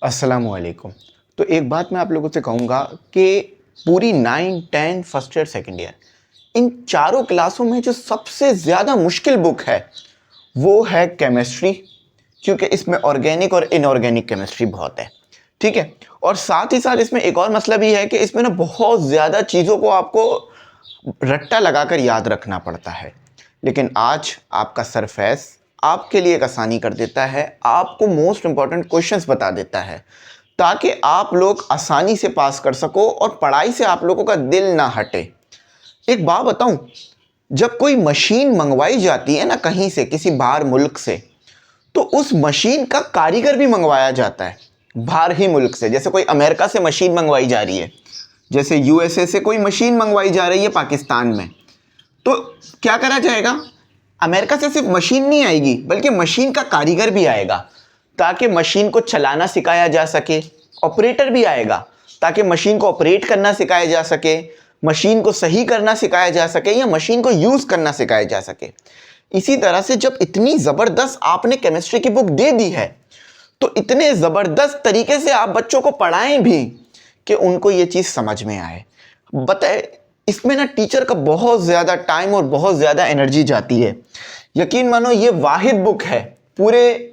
अस्सलामुअलैकुम। तो एक बात मैं आप लोगों से कहूँगा कि पूरी 9, 10 first year second year in चारों क्लासों में जो सबसे ज़्यादा मुश्किल बुक है वो है केमिस्ट्री, क्योंकि इसमें ऑर्गेनिक और इनऑर्गेनिक केमिस्ट्री बहुत है। ठीक है, और साथ ही साथ इसमें एक और मसला भी है कि इसमें ना बहुत ज़्यादा चीज़ों को आपको रट्टा लगाकर याद रखना पड़ता है। लेकिन आज आपका सरफेस आपके लिए एक आसानी कर देता है, आपको मोस्ट इंपॉर्टेंट क्वेश्चंस बता देता है ताकि आप लोग आसानी से पास कर सको और पढ़ाई से आप लोगों का दिल ना हटे। एक बात बताऊं, जब कोई मशीन मंगवाई जाती है ना कहीं से, किसी बाहर मुल्क से, तो उस मशीन का कारीगर भी मंगवाया जाता है बाहर ही मुल्क से। जैसे कोई अमेरिका से मशीन मंगवाई जा रही है, जैसे यूएसए से कोई मशीन मंगवाई जा रही है पाकिस्तान में, तो क्या करा जाएगा, अमेरिका से सिर्फ मशीन नहीं आएगी बल्कि मशीन का कारीगर भी आएगा ताकि मशीन को चलाना सिखाया जा सके। ऑपरेटर भी आएगा ताकि मशीन को ऑपरेट करना सिखाया जा सके, मशीन को सही करना सिखाया जा सके या मशीन को यूज़ करना सिखाया जा सके। इसी तरह से जब इतनी ज़बरदस्त आपने केमिस्ट्री की बुक दे दी है तो इतने ज़बरदस्त तरीके से आप बच्चों को पढ़ाएं भी कि उनको ये चीज़ समझ में आए। बताए, इसमें ना टीचर का बहुत ज़्यादा टाइम और बहुत ज़्यादा एनर्जी जाती है। यकीन मानो ये वाहिद बुक है पूरे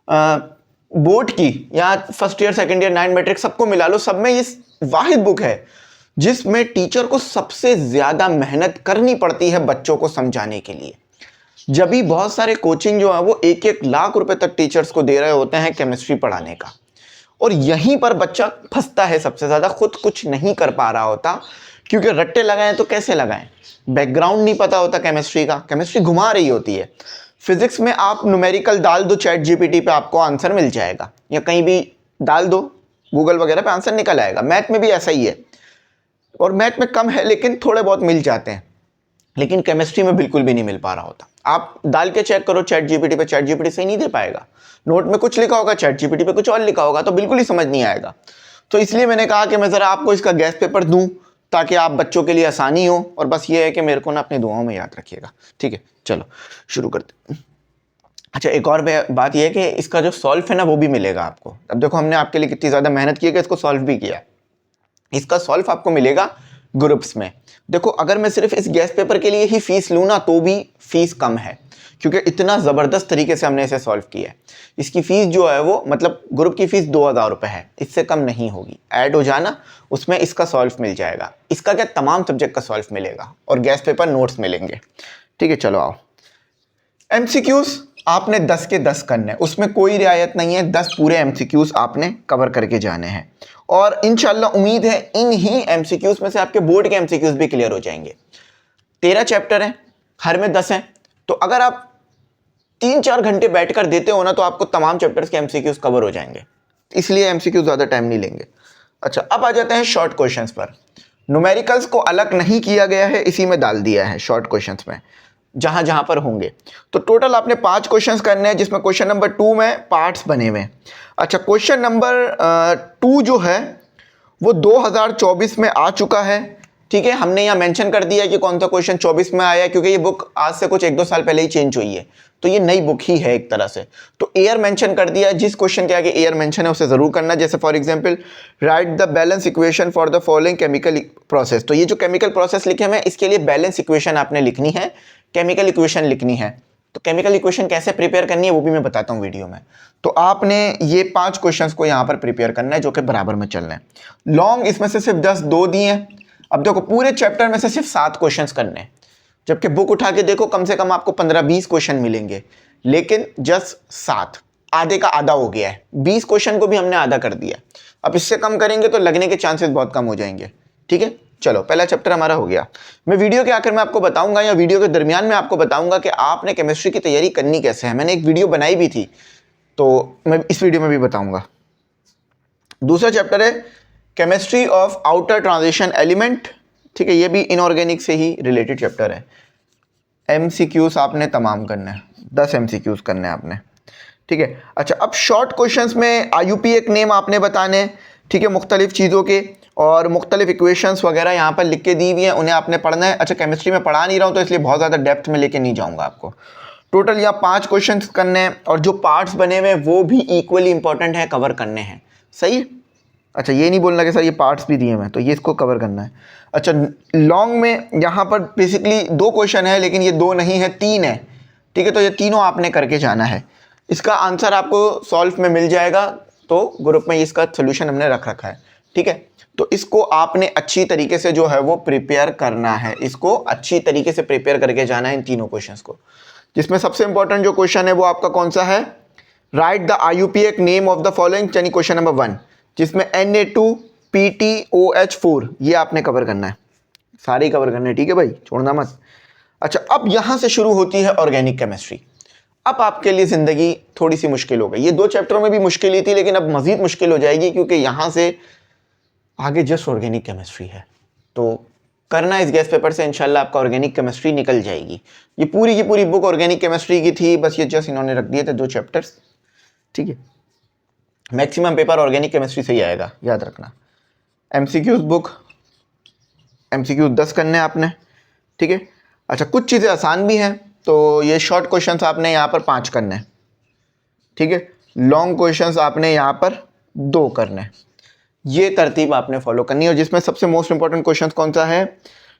बोर्ड की या first year second year 9 matric सबको मिला लो, सब में ये वाहिद बुक है जिसमें टीचर को सबसे ज़्यादा मेहनत करनी पड़ती है बच्चों को समझाने के लिए। जब भी बहुत सारे कोचिंग जो है वो 1-1 लाख रुपए तक टीचर्स को दे रहे होते हैं केमिस्ट्री पढ़ाने का, और यहीं पर बच्चा फंसता है सबसे ज़्यादा, खुद कुछ नहीं कर पा रहा होता क्योंकि रट्टे लगाएं तो कैसे लगाएं, बैकग्राउंड नहीं पता होता केमिस्ट्री का, केमिस्ट्री घुमा रही होती है। फिजिक्स में आप न्यूमेरिकल डाल दो चैट जीपीटी पे, आपको आंसर मिल जाएगा, या कहीं भी डाल दो गूगल वगैरह पे आंसर निकल आएगा। मैथ में भी ऐसा ही है, और मैथ में कम है लेकिन थोड़े बहुत मिल जाते हैं, लेकिन केमिस्ट्री में बिल्कुल भी नहीं मिल पा रहा होता। आप डाल के चेक करो चैट जीपीटी पे, चैट जीपीटी सही नहीं दे पाएगा। नोट में कुछ लिखा होगा, चैट जीपीटी पे कुछ और लिखा होगा, तो बिल्कुल ही समझ नहीं आएगा। तो इसलिए मैंने कहा कि मैं ज़रा आपको इसका गैस पेपर दूं ताकि आप बच्चों के लिए आसानी हो, और बस ये है कि मेरे को ना अपनी दुआओं में याद रखिएगा। ठीक है, चलो शुरू करते। अच्छा, एक और बात यह है कि इसका जो सॉल्व है ना वो भी मिलेगा आपको। अब देखो हमने आपके लिए कितनी ज़्यादा मेहनत की है कि इसको सॉल्व भी किया। इसका सॉल्व आपको मिलेगा ग्रुप्स में। देखो, अगर मैं सिर्फ इस गैस पेपर के लिए ही फीस लूँ ना तो भी फीस कम है, क्योंकि इतना ज़बरदस्त तरीके से हमने इसे सॉल्व किया है। इसकी फ़ीस जो है वो मतलब ग्रुप की फ़ीस 2000 रुपये है, इससे कम नहीं होगी। ऐड हो जाना, उसमें इसका सॉल्व मिल जाएगा। इसका क्या, तमाम सब्जेक्ट का सॉल्व मिलेगा और गैस पेपर नोट्स मिलेंगे। ठीक है, चलो आओ। एमसीक्यूज़ आपने 10 के 10 करने, उसमें कोई रियायत नहीं है। 10 पूरे एमसीक्यूज़ आपने कवर करके जाने हैं, और इंशाल्लाह उम्मीद है इन ही एमसीक्यूज़ में से आपके बोर्ड के एमसीक्यूज़ भी क्लियर हो जाएंगे। 13 चैप्टर हैं, हर में 10 हैं, तो अगर आप 3-4 घंटे बैठकर देते हो ना तो आपको तमाम चैप्टर्स के एमसीक्यूज़ कवर हो जाएंगे। इसलिए एमसीक्यूज़ ज़्यादा टाइम नहीं लेंगे। अच्छा, अब आ जाते हैं शॉर्ट क्वेश्चंस पर। न्यूमेरिकल्स को अलग नहीं किया गया है, इसी में डाल दिया है शॉर्ट क्वेश्चंस में जहां जहां पर होंगे। तो टोटल आपने 5 क्वेश्चंस करने हैं, जिसमें क्वेश्चन नंबर 2 में पार्ट्स बने हुए हैं। अच्छा, क्वेश्चन नंबर 2 जो है वो 2024 में आ चुका है। ठीक है, हमने यहाँ मेंशन कर दिया कि कौन सा क्वेश्चन 24 में आया, क्योंकि ये बुक आज से कुछ 1-2 साल पहले ही चेंज हुई है, तो ये नई बुक ही है एक तरह से। तो एयर मेंशन कर दिया, जिस क्वेश्चन के आगे एयर मेंशन है उसे जरूर करना। जैसे for example, right the balance equation for the following chemical process. तो ये जो केमिकल प्रोसेस लिखे हैं इसके लिए बैलेंस इक्वेशन आपने लिखनी है, केमिकल इक्वेशन लिखनी है। तो केमिकल इक्वेशन कैसे प्रिपेयर करनी है वो भी मैं बताता हूँ वीडियो में। तो आपने ये 5 क्वेश्चंस को यहाँ पर प्रिपेयर करना है जो कि बराबर में चलना है। लॉन्ग इसमें से सिर्फ 10 2 दिए हैं। अब देखो, पूरे चैप्टर में से सिर्फ 7 क्वेश्चंस करने हैं, जबकि बुक उठा के देखो कम से कम आपको 15-20 क्वेश्चन मिलेंगे, लेकिन जस्ट 7, आधे का आधा हो गया है। 20 क्वेश्चन को भी हमने आधा कर दिया। अब इससे कम करेंगे तो लगने के चांसेस बहुत कम हो जाएंगे। ठीक है, चलो पहला चैप्टर हमारा हो गया। मैं वीडियो के आखिर में आपको बताऊंगा या वीडियो के दरमियान में आपको बताऊंगा कि आपने केमिस्ट्री की तैयारी करनी कैसे है। मैंने एक वीडियो बनाई भी थी, तो मैं इस वीडियो में भी बताऊंगा। दूसरा चैप्टर है chemistry of outer transition element. ठीक है, ये भी इनऑर्गेनिक से ही रिलेटेड चैप्टर है। एमसीक्यूज आपने तमाम करने हैं, 10 एमसीक्यूज करने हैं आपने। ठीक है, अच्छा, अब शॉर्ट क्वेश्चंस में आईयूपी एक नेम आपने बताने हैं। ठीक है, मुख्तलिफ चीज़ों के और मुख्तलिफ इक्वेशंस वगैरह यहाँ पर लिख के दी हुई हैं, उन्हें आपने पढ़ना है। अच्छा, केमिस्ट्री में पढ़ा नहीं रहा हूँ तो इसलिए बहुत ज़्यादा डेप्थ में लेके नहीं जाऊँगा आपको। टोटल यहाँ 5 क्वेश्चंस करने हैं, और जो पार्ट्स बने हुए हैं वो भी इक्वली इंपॉर्टेंट है, कवर करने हैं। सही है। अच्छा, ये नहीं बोलना कि सर ये पार्ट्स भी दिए मैं, तो ये इसको कवर करना है। अच्छा, लॉन्ग में यहाँ पर बेसिकली 2 क्वेश्चन है, लेकिन ये 2 नहीं है, 3 है। ठीक है, तो ये तीनों आपने करके जाना है। इसका आंसर आपको सॉल्व में मिल जाएगा, तो ग्रुप में इसका सोल्यूशन हमने रख रखा है। ठीक है, तो इसको आपने अच्छी तरीके से जो है वो प्रिपेयर करना है, इसको अच्छी तरीके से प्रिपेयर करके जाना है इन तीनों क्वेश्चंस को। जिसमें सबसे इंपॉर्टेंट जो क्वेश्चन है वो आपका कौन सा है, right the IUPAC name of the following, यानी क्वेश्चन नंबर 1, जिसमें Na2PTOH4 ये आपने कवर करना है, सारे कवर करने हैं। ठीक है भाई, छोड़ना मत। अच्छा, अब यहां से शुरू होती है ऑर्गेनिक केमिस्ट्री। अब आपके लिए जिंदगी थोड़ी सी मुश्किल हो गई। ये 2 चैप्टरों में भी मुश्किल ही थी, लेकिन अब मजीद मुश्किल हो जाएगी, क्योंकि यहां से आगे जस्ट ऑर्गेनिक केमिस्ट्री है। तो करना इस गैस पेपर से इंशाल्लाह आपका ऑर्गेनिक केमिस्ट्री निकल जाएगी। ये पूरी की पूरी बुक ऑर्गेनिक केमिस्ट्री की थी, बस ये जस्ट इन्होंने रख दिए थे 2 चैप्टर्स। ठीक है, मैक्सिमम पेपर ऑर्गेनिक केमिस्ट्री से ही आएगा, याद रखना। MCQs बुक, MCQ 10 करने हैं आपने। ठीक है, अच्छा कुछ चीज़ें आसान भी हैं, तो ये शॉर्ट क्वेश्चंस आपने यहाँ पर 5 करने हैं। ठीक है, लॉन्ग क्वेश्चंस आपने यहाँ पर 2 करने हैं। ये तरतीब आपने फॉलो करनी है। और जिसमें सबसे मोस्ट इंपॉर्टेंट क्वेश्चन कौन सा है,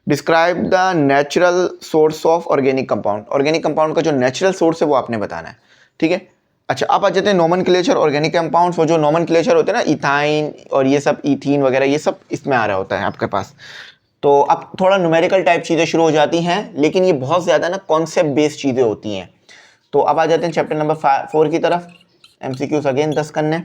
describe the natural source of organic compound. Organic compound का जो नेचुरल सोर्स है वो आपने बताना है। ठीक है, अच्छा अब आ जाते हैं नोमेनक्लेचर ऑर्गेनिक कंपाउंड्स। वो जो नोमेनक्लेचर होते हैं ना, इथाइन और ये सब, इथीन वगैरह, ये सब इसमें आ रहा होता है आपके पास। तो अब थोड़ा न्यूमेरिकल टाइप चीज़ें शुरू हो जाती हैं, लेकिन ये बहुत ज़्यादा ना कॉन्सेप्ट बेस्ड चीज़ें होती हैं। तो अब आ जाते हैं चैप्टर नंबर 4 की तरफ। MCQs अगेन 10 करने।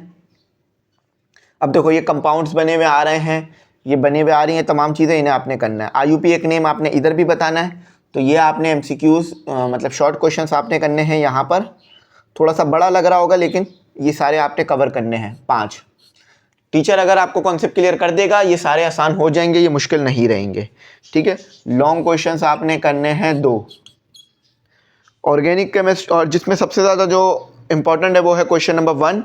अब देखो ये कंपाउंड्स बने हुए आ रहे हैं, ये बने हुए आ रही हैं तमाम चीज़ें, इन्हें आपने करना है। IUPAC नेम आपने इधर भी बताना है। तो ये आपने MCQs मतलब शॉर्ट क्वेश्चंस आपने करने हैं। यहाँ पर थोड़ा सा बड़ा लग रहा होगा, लेकिन ये सारे आपने कवर करने हैं 5। टीचर अगर आपको कॉन्सेप्ट क्लियर कर देगा, ये सारे आसान हो जाएंगे, ये मुश्किल नहीं रहेंगे। ठीक है, लॉन्ग क्वेश्चंस आपने करने हैं 2 ऑर्गेनिक केमिस्ट्री, और जिसमें सबसे ज़्यादा जो इम्पोर्टेंट है वो है क्वेश्चन नंबर 1,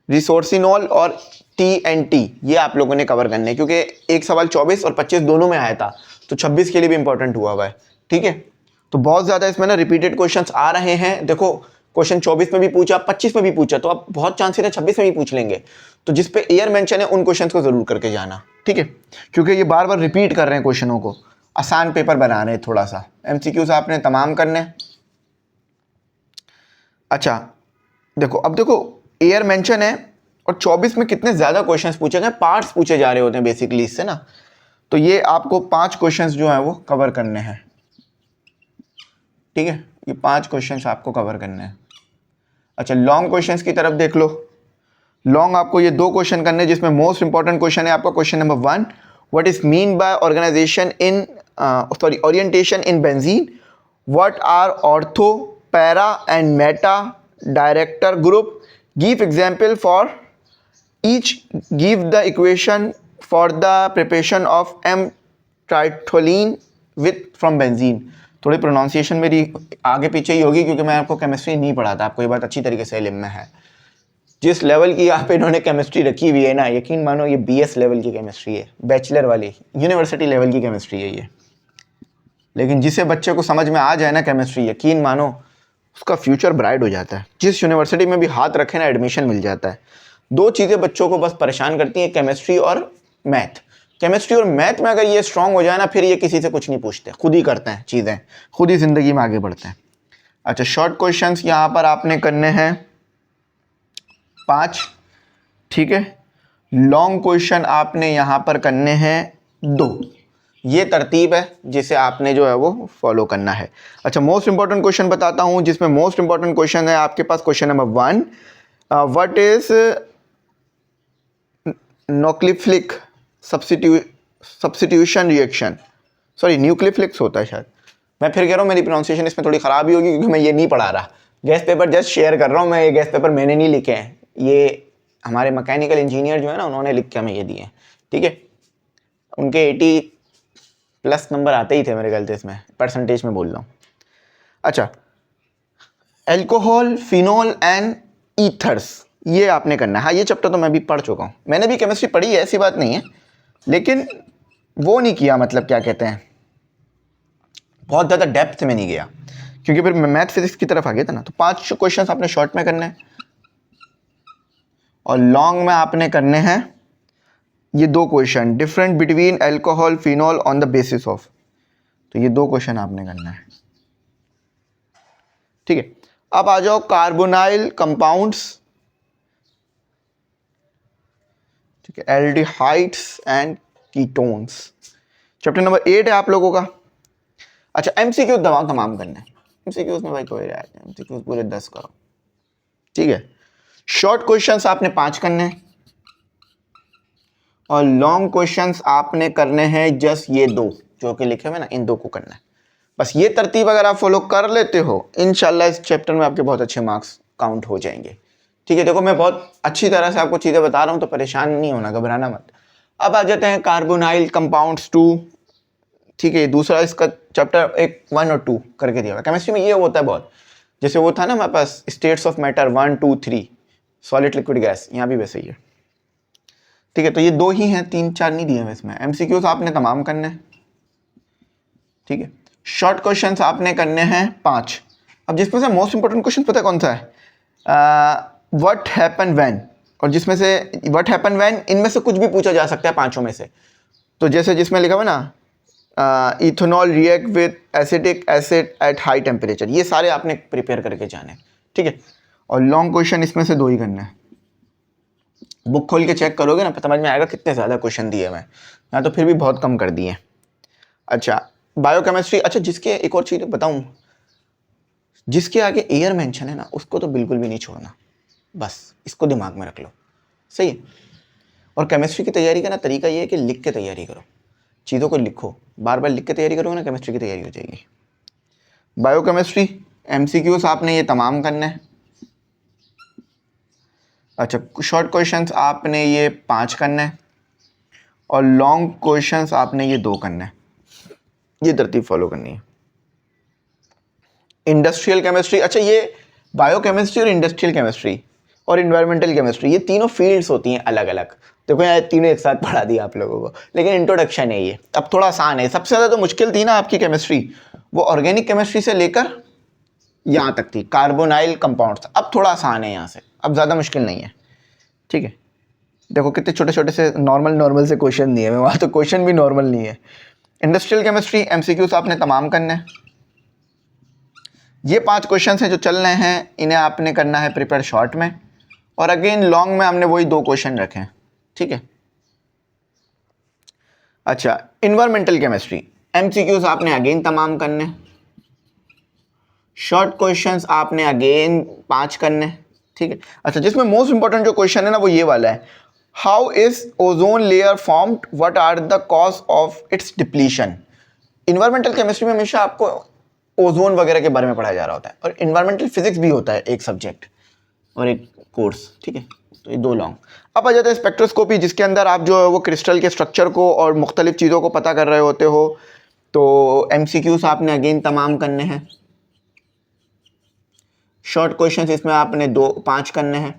रिसोर्सिनॉल और TNT। ये आप लोगों ने कवर करने हैं, क्योंकि एक सवाल 24 और 25 दोनों में आया था, तो 26 के लिए भी इंपॉर्टेंट हुआ हुआ है। ठीक है, तो बहुत ज़्यादा इसमें ना रिपीटेड क्वेश्चंस आ रहे हैं। देखो क्वेश्चन 24 में भी पूछा, 25 में भी पूछा, तो अब बहुत चांसेस है 26 में भी पूछ लेंगे। तो जिस पे एयर मेंशन है उन क्वेश्चंस को जरूर करके जाना। ठीक है, क्योंकि ये बार बार रिपीट कर रहे हैं क्वेश्चनों को, आसान पेपर बना रहे हैं थोड़ा सा। MCQs आपने तमाम करने। अच्छा देखो, अब देखो एयर मेंशन है और 24 में कितने ज़्यादा क्वेश्चंस पूछे गए, पार्ट्स पूछे जा रहे होते हैं बेसिकली इससे ना। तो ये आपको 5 क्वेश्चंस जो हैं वो कवर करने हैं। ठीक है, ये 5 क्वेश्चंस आपको कवर करने हैं। अच्छा, लॉन्ग क्वेश्चंस की तरफ देख लो। लॉन्ग आपको ये 2 क्वेश्चन करने हैं, जिसमें मोस्ट इंपॉर्टेंट क्वेश्चन है आपका question number 1, what is mean by organization in orientation in benzene, what are ortho, para and meta director group, give example for each, give the equation for the preparation of M triethylene with from benzene. थोड़ी pronunciation मेरी आगे पीछे ही होगी, क्योंकि मैं आपको chemistry नहीं पढ़ाता, आपको ये बात अच्छी तरीके से इल्म में है। जिस लेवल की यहाँ पे इन्होंने केमिस्ट्री रखी हुई है ना, यकीन मानो ये BS लेवल की केमिस्ट्री है, बैचलर वाली यूनिवर्सिटी लेवल की केमिस्ट्री है ये। लेकिन जिसे बच्चे को समझ में आ जाए ना केमिस्ट्री, यकीन मानो उसका फ्यूचर ब्राइट हो जाता है। जिस यूनिवर्सिटी में भी हाथ रखे ना, एडमिशन मिल जाता है। 2 चीज़ें बच्चों को बस परेशान करती हैं, केमिस्ट्री और मैथ। केमिस्ट्री और मैथ में अगर ये स्ट्रांग हो जाए ना, फिर ये किसी से कुछ नहीं पूछते, खुद ही करते हैं चीज़ें, खुद ही ज़िंदगी में आगे बढ़ते हैं। अच्छा, शॉर्ट क्वेश्चंस यहाँ पर आपने करने हैं 5। ठीक है, लॉन्ग क्वेश्चन आपने यहाँ पर करने हैं 2। ये तरतीब है जिसे आपने जो है वो फॉलो करना है। अच्छा, मोस्ट इंपॉर्टेंट क्वेश्चन बताता हूँ, जिसमें मोस्ट इंपॉर्टेंट क्वेश्चन है आपके पास question number 1, what is nucleophilic substitution reaction, sorry nucleophilics होता है शायद, मैं फिर कह रहा हूँ मेरी प्रोनाउंसिएशन इसमें थोड़ी ख़राब ही होगी, क्योंकि मैं ये नहीं पढ़ा रहा, गैस पेपर जस्ट शेयर कर रहा हूँ मैं। ये गैस पेपर मैंने नहीं लिखे हैं, ये हमारे मैकेनिकल इंजीनियर जो है ना, उन्होंने लिख के हमें ये दिए हैं। ठीक है, उनके 80+ नंबर आते ही थे मेरे ख्याल से, इसमें परसेंटेज में बोल रहा हूँ। अच्छा, एल्कोहल, फिनोल एंड ईथर्स, ये आपने करना है। हाँ, ये चैप्टर तो मैं भी पढ़ चुका हूँ, मैंने भी केमिस्ट्री पढ़ी है, ऐसी बात नहीं है, लेकिन वो नहीं किया, मतलब क्या कहते हैं, बहुत ज़्यादा डेप्थ में नहीं गया, क्योंकि फिर मैथ फिजिक्स की तरफ आ गया था ना। तो 5 क्वेश्चंस आपने शॉर्ट में करने हैं और लॉन्ग में आपने करने हैं ये 2 question, different between alcohol phenol on the basis of. तो ये 2 क्वेश्चन आपने करना है, ठीक है। अब आ जाओ कार्बोनाइल कंपाउंड्स, ठीक है, aldehydes and ketones. Chapter number 8 है आप लोगों का। अच्छा, एमसीक्यू तमाम करना है। एमसीक्यूज में भाई कोई राय नहीं, एमसीक्यूज पूरे 10 करो, ठीक है। शॉर्ट क्वेश्चंस आपने 5 करने हैं और लॉन्ग क्वेश्चंस आपने करने हैं जस्ट ये 2 जो कि लिखे हुए ना, इन 2 को करना है। बस ये तरतीब अगर आप फॉलो कर लेते हो, इंशाल्लाह इस चैप्टर में आपके बहुत अच्छे मार्क्स काउंट हो जाएंगे, ठीक है। देखो मैं बहुत अच्छी तरह से आपको चीज़ें बता रहा हूँ, तो परेशान नहीं होना, घबराना मत। अब आ जाते हैं कार्बोनाइल कंपाउंड्स 2, ठीक है। दूसरा इसका चैप्टर 1 और 2 करके दिया हुआ। केमिस्ट्री में ये होता है बहुत, जैसे वो था ना हमारे पास states of matter 1 2 3, solid liquid gas, यहाँ भी वैसे ही है, ठीक है। तो ये 2 ही हैं, 3 4 नहीं दिए हुए इसमें। एमसीक्यूज आपने तमाम करने हैं, ठीक है। शॉर्ट क्वेश्चंस आपने करने हैं 5। अब जिसमें से मोस्ट इंपॉर्टेंट क्वेश्चन पता है कौन सा है? व्हाट हैपन व्हेन, और जिसमें से व्हाट हैपन व्हेन, इनमें से कुछ भी पूछा जा सकता है 5 में से। तो जैसे जिसमें लिखा हुआ ना ethanol react with acetic acid at high temperature, ये सारे आपने प्रिपेयर करके जाने, ठीक है। और लॉन्ग क्वेश्चन इसमें से 2 ही करना है। बुक खोल के चेक करोगे ना, समझ में आएगा कितने ज़्यादा क्वेश्चन दिए मैं यहाँ, तो फिर भी बहुत कम कर दिए। अच्छा, बायोकेमिस्ट्री, अच्छा जिसके एक और चीज़ बताऊँ, जिसके आगे एयर मेंशन है ना, उसको तो बिल्कुल भी नहीं छोड़ना, बस इसको दिमाग में रख लो, सही है। और केमिस्ट्री की तैयारी का ना तरीका ये है कि लिख के तैयारी करो, चीज़ों को लिखो, बार बार लिख के तैयारी करोगे ना, केमिस्ट्री की तैयारी हो जाएगी। बायोकेमिस्ट्री एमसीक्यूज आपने ये तमाम करना है। अच्छा, शॉर्ट क्वेश्चंस आपने ये 5 करना है और लॉन्ग क्वेश्चंस आपने ये 2 करना है। ये तरतीब फॉलो करनी है। इंडस्ट्रियल केमिस्ट्री, अच्छा ये बायोकेमिस्ट्री और इंडस्ट्रियल केमिस्ट्री और इन्वायरमेंटल केमिस्ट्री, ये तीनों फील्ड्स होती हैं अलग अलग। देखो यहाँ तीनों एक साथ पढ़ा दिया आप लोगों को, लेकिन इंट्रोडक्शन है ये, अब थोड़ा आसान है। सबसे ज़्यादा तो मुश्किल थी ना आपकी केमिस्ट्री, वो ऑर्गेनिक केमिस्ट्री से लेकर यहाँ तक थी, कार्बोनाइल कंपाउंड्स। अब थोड़ा आसान है यहाँ से, अब ज़्यादा मुश्किल नहीं है, ठीक है। देखो कितने छोटे छोटे से नॉर्मल से क्वेश्चन दिए हैं, वहाँ तो क्वेश्चन भी नॉर्मल नहीं है। इंडस्ट्रियल केमिस्ट्री एमसीक्यूज आपने तमाम करने हैं। ये 5 क्वेश्चन हैं जो चल रहे हैं, इन्हें आपने करना है प्रिपेयर शॉर्ट में, और अगेन लॉन्ग में हमने वही 2 क्वेश्चन रखे हैं, ठीक है। अच्छा, इन्वायरमेंटल केमिस्ट्री एमसीक्यूज आपने अगेन तमाम करने हैं। शॉर्ट क्वेश्चंस आपने अगेन 5 करने हैं, ठीक है। अच्छा, जिसमें मोस्ट इंपॉर्टेंट जो क्वेश्चन है ना वो ये वाला है, how is ozone layer formed, what are the cause of its depletion. Environmental chemistry में हमेशा आपको ओजोन वगैरह के बारे में पढ़ाया जा रहा होता है, और इन्वायरमेंटल फिजिक्स भी होता है एक सब्जेक्ट और एक कोर्स, ठीक है। तो ये 2 लॉन्ग। अब आ जाता है स्पेक्ट्रोस्कोपी, जिसके अंदर आप जो है वो क्रिस्टल के स्ट्रक्चर को और मुख्तलिफ चीज़ों को पता कर रहे होते हो। तो एमसीक्यूज आपने अगेन तमाम करने हैं। शॉर्ट क्वेश्चंस इसमें आपने 5 करने हैं,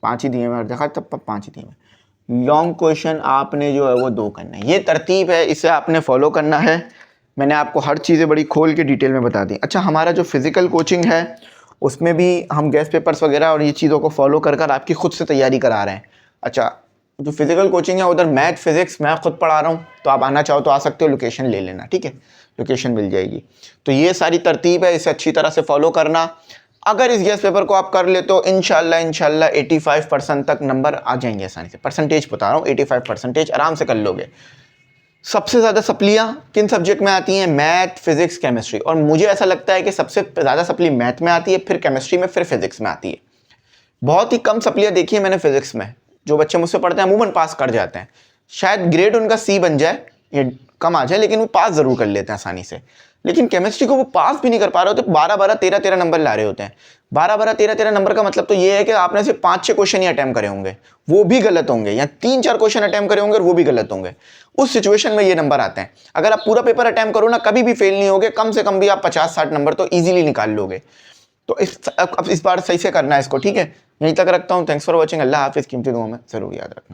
5 ही दिए हैं, देखा तब 5 ही दिए हैं। लॉन्ग क्वेश्चन आपने जो है वो 2 करने हैं। ये तरतीब है, इसे आपने फॉलो करना है। मैंने आपको हर चीज़ें बड़ी खोल के डिटेल में बता दी। अच्छा, हमारा जो फिज़िकल कोचिंग है उसमें भी हम गैस पेपर्स वगैरह और ये चीज़ों को फॉलो कर कर आपकी खुद से तैयारी करा रहे हैं। अच्छा, जो फिज़िकल कोचिंग है उधर मैथ फिज़िक्स मैं खुद पढ़ा रहा हूँ, तो आप आना चाहो तो आ सकते हो, लोकेशन ले लेना, ठीक है, लोकेशन मिल जाएगी। तो ये सारी तरतीब है, इसे अच्छी तरह से फॉलो करना। अगर इस गैस पेपर को आप कर ले तो इंशाल्लाह 85% तक नंबर आ जाएंगे आसानी से। परसेंटेज बता रहा हूँ, 85% आराम से कर लोगे। सबसे ज़्यादा सप्लियाँ किन सब्जेक्ट में आती हैं? Math, physics, chemistry. और मुझे ऐसा लगता है कि सबसे ज़्यादा सप्ली मैथ में आती है, फिर केमिस्ट्री में, फिर फिजिक्स में आती है। बहुत ही कम सप्लियाँ देखी है मैंने फिजिक्स में। जो बच्चे मुझसे पढ़ते हैं अमूमन पास कर जाते हैं, शायद ग्रेड उनका सी बन जाए या कम आ जाए, लेकिन वो पास ज़रूर कर लेते हैं आसानी से। लेकिन केमिस्ट्री को वो पास भी नहीं कर पा रहे होते, 12-12, 13-13 नंबर ला रहे होते हैं। 12-12, 13-13 नंबर का मतलब तो ये है कि आपने सिर्फ 5-6 क्वेश्चन ही अटैम्प्ट करे होंगे, वो भी गलत होंगे, या 3-4 क्वेश्चन अटैम्प्ट करे होंगे और वो भी गलत होंगे। उस सिचुएशन में ये नंबर आते हैं। अगर आप पूरा पेपर अटैम्प्ट करो ना, कभी भी फेल नहीं होगे, कम से कम भी आप 50-60 नंबर तो ईजिली निकाल लोगे। तो अब इस बार सही से करना है इसको, ठीक है। यहीं तक रखता हूँ। Thanks for watching. अल्लाह हाफिज़। कीमती दुआ में ज़रूर याद रखना।